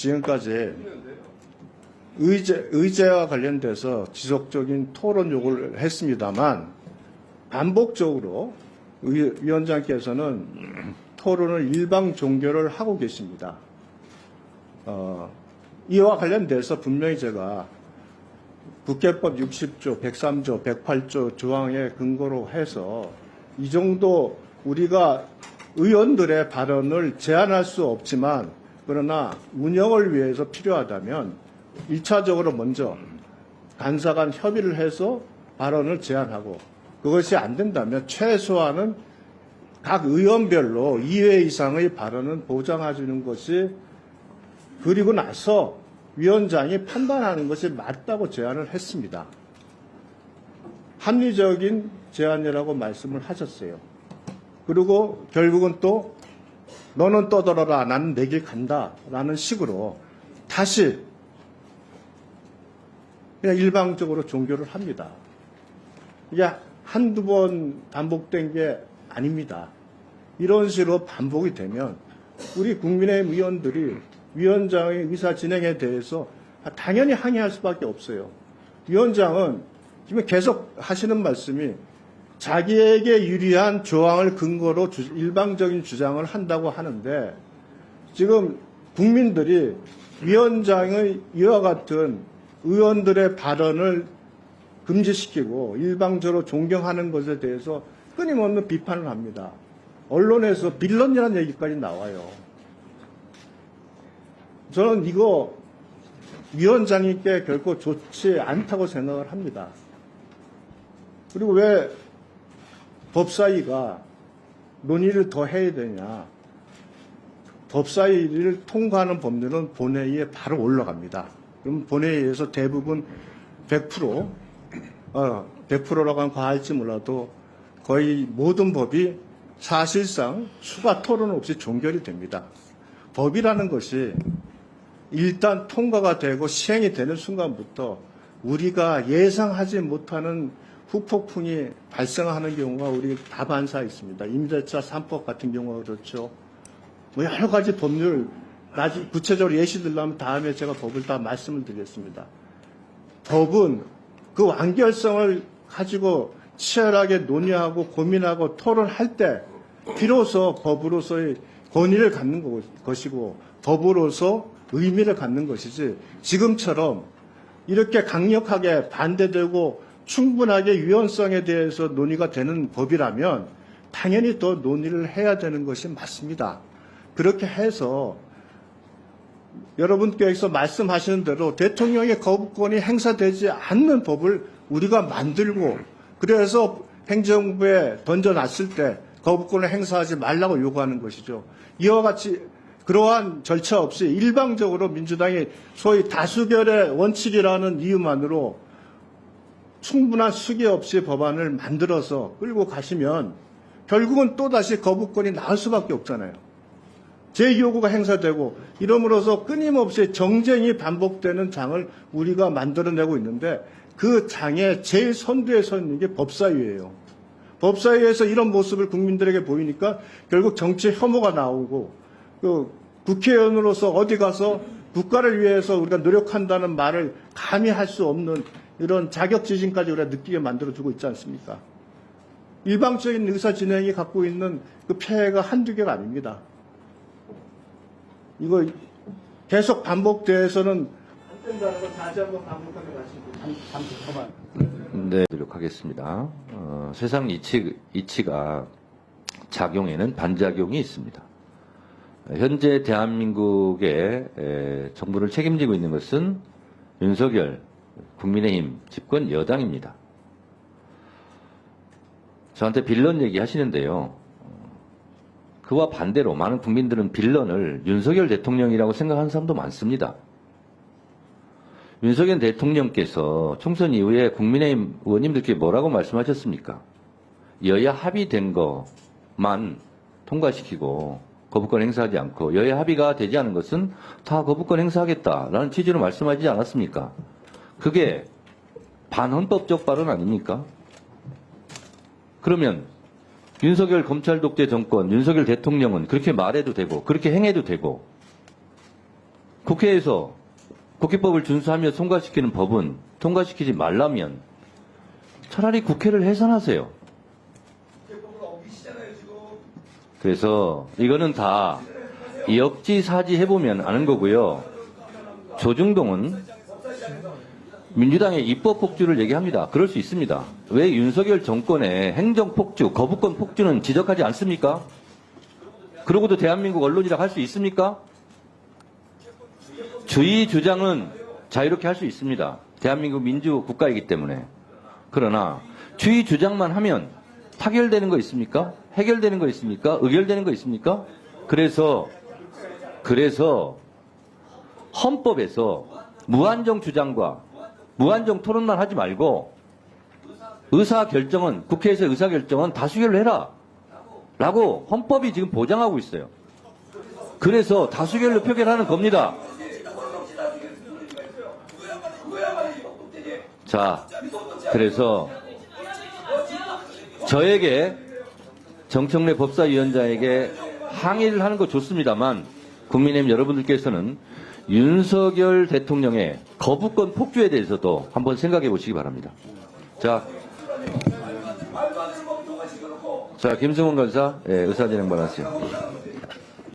지금까지 의제와 관련돼서 지속적인 토론 요구를 했습니다만 반복적으로 위원장께서는 토론을 일방 종결을 하고 계십니다. 이와 관련돼서 분명히 제가 국회법 60조, 103조, 108조 조항에 근거로 해서 이 정도 우리가 의원들의 발언을 제한할 수 없지만 그러나 운영을 위해서 필요하다면 1차적으로 먼저 간사 간 협의를 해서 발언을 제한하고 그것이 안 된다면 최소한은 각 의원별로 2회 이상의 발언은 보장해 주는 것이 그리고 나서 위원장이 판단하는 것이 맞다고 제안을 했습니다. 합리적인 제안이라고 말씀을 하셨어요. 그리고 결국은 또 너는 떠들어라 나는 내 길 간다라는 식으로 다시 그냥 일방적으로 종결을 합니다. 이게 한두 번 반복된 게 아닙니다. 이런 식으로 반복이 되면 우리 국민의힘 의원들이 위원장의 의사 진행에 대해서 당연히 항의할 수밖에 없어요. 위원장은 지금 계속 하시는 말씀이 자기에게 유리한 조항을 근거로 일방적인 주장을 한다고 하는데 지금 국민들이 위원장의 이와 같은 의원들의 발언을 금지시키고 일방적으로 존경하는 것에 대해서 끊임없는 비판을 합니다. 언론에서 빌런이라는 얘기까지 나와요. 저는 이거 위원장님께 결코 좋지 않다고 생각을 합니다. 그리고 왜 법사위가 논의를 더 해야 되냐. 법사위를 통과하는 법률은 본회의에 바로 올라갑니다. 그럼 본회의에서 대부분 100%라고 하면 과할지 몰라도 거의 모든 법이 사실상 추가 토론 없이 종결이 됩니다. 법이라는 것이 일단 통과가 되고 시행이 되는 순간부터 우리가 예상하지 못하는 후폭풍이 발생하는 경우가 우리 다반사 있습니다. 임대차 3법 같은 경우가 그렇죠. 뭐 여러 가지 법률 나중에 구체적으로 예시 들려면 다음에 제가 법을 다 말씀을 드리겠습니다. 법은 그 완결성을 가지고 치열하게 논의하고 고민하고 토론할 때 비로소 법으로서의 권위를 갖는 것이고 법으로서 의미를 갖는 것이지 지금처럼 이렇게 강력하게 반대되고 충분하게 유연성에 대해서 논의가 되는 법이라면 당연히 더 논의를 해야 되는 것이 맞습니다. 그렇게 해서 여러분께서 말씀하시는 대로 대통령의 거부권이 행사되지 않는 법을 우리가 만들고 그래서 행정부에 던져놨을 때 거부권을 행사하지 말라고 요구하는 것이죠. 이와 같이 그러한 절차 없이 일방적으로 민주당이 소위 다수결의 원칙이라는 이유만으로 충분한 수기 없이 법안을 만들어서 끌고 가시면 결국은 또다시 거부권이 나올 수밖에 없잖아요. 제 요구가 행사되고 이러므로서 끊임없이 정쟁이 반복되는 장을 우리가 만들어내고 있는데 그 장의 제일 선두에 서 있는 게 법사위예요. 법사위에서 이런 모습을 국민들에게 보이니까 결국 정치 혐오가 나오고 국회의원으로서 어디 가서 국가를 위해서 우리가 노력한다는 말을 감히 할 수 없는 이런 자격지심까지 우리가 느끼게 만들어주고 있지 않습니까? 일방적인 의사 진행이 갖고 있는 그 폐해가 한두 개가 아닙니다. 이거 계속 반복돼서는 안 된다는 걸 다시 한번 반복하게 말씀드립니다. 네, 노력하겠습니다. 세상 이치가 작용에는 반작용이 있습니다. 현재 대한민국의 정부를 책임지고 있는 것은 윤석열 국민의힘 집권 여당입니다. 저한테 빌런 얘기 하시는데요. 그와 반대로 많은 국민들은 빌런을 윤석열 대통령이라고 생각하는 사람도 많습니다. 윤석열 대통령께서 총선 이후에 국민의힘 의원님들께 뭐라고 말씀하셨습니까? 여야 합의된 것만 통과시키고 거부권 행사하지 않고 여야 합의가 되지 않은 것은 다 거부권 행사하겠다라는 취지로 말씀하지 않았습니까? 그게 반헌법적 발언 아닙니까? 그러면 윤석열 검찰 독재 정권, 윤석열 대통령은 그렇게 말해도 되고 그렇게 행해도 되고 국회에서 국회법을 준수하며 통과시키는 법은 통과시키지 말라면 차라리 국회를 해산하세요. 그래서 이거는 다 역지사지 해보면 아는 거고요. 조중동은 민주당의 입법폭주를 얘기합니다. 그럴 수 있습니다. 왜 윤석열 정권의 행정폭주, 거부권 폭주는 지적하지 않습니까? 그러고도 대한민국 언론이라 할 수 있습니까? 주의 주장은 자유롭게 할 수 있습니다. 대한민국 민주국가이기 때문에. 그러나 주의 주장만 하면 타결되는 거 있습니까? 해결되는 거 있습니까? 의결되는 거 있습니까? 그래서 헌법에서 무한정 주장과 무한정 토론만 하지 말고 국회에서 의사결정은 다수결로 해라 라고 헌법이 지금 보장하고 있어요. 그래서 다수결로 표결하는 겁니다. 자, 그래서 저에게 정청래 법사위원장에게 항의를 하는 거 좋습니다만 국민의힘 여러분들께서는 윤석열 대통령의 거부권 폭주에 대해서도 한번 생각해 보시기 바랍니다. 자, 김승원 간사 의사진행 발언하세요.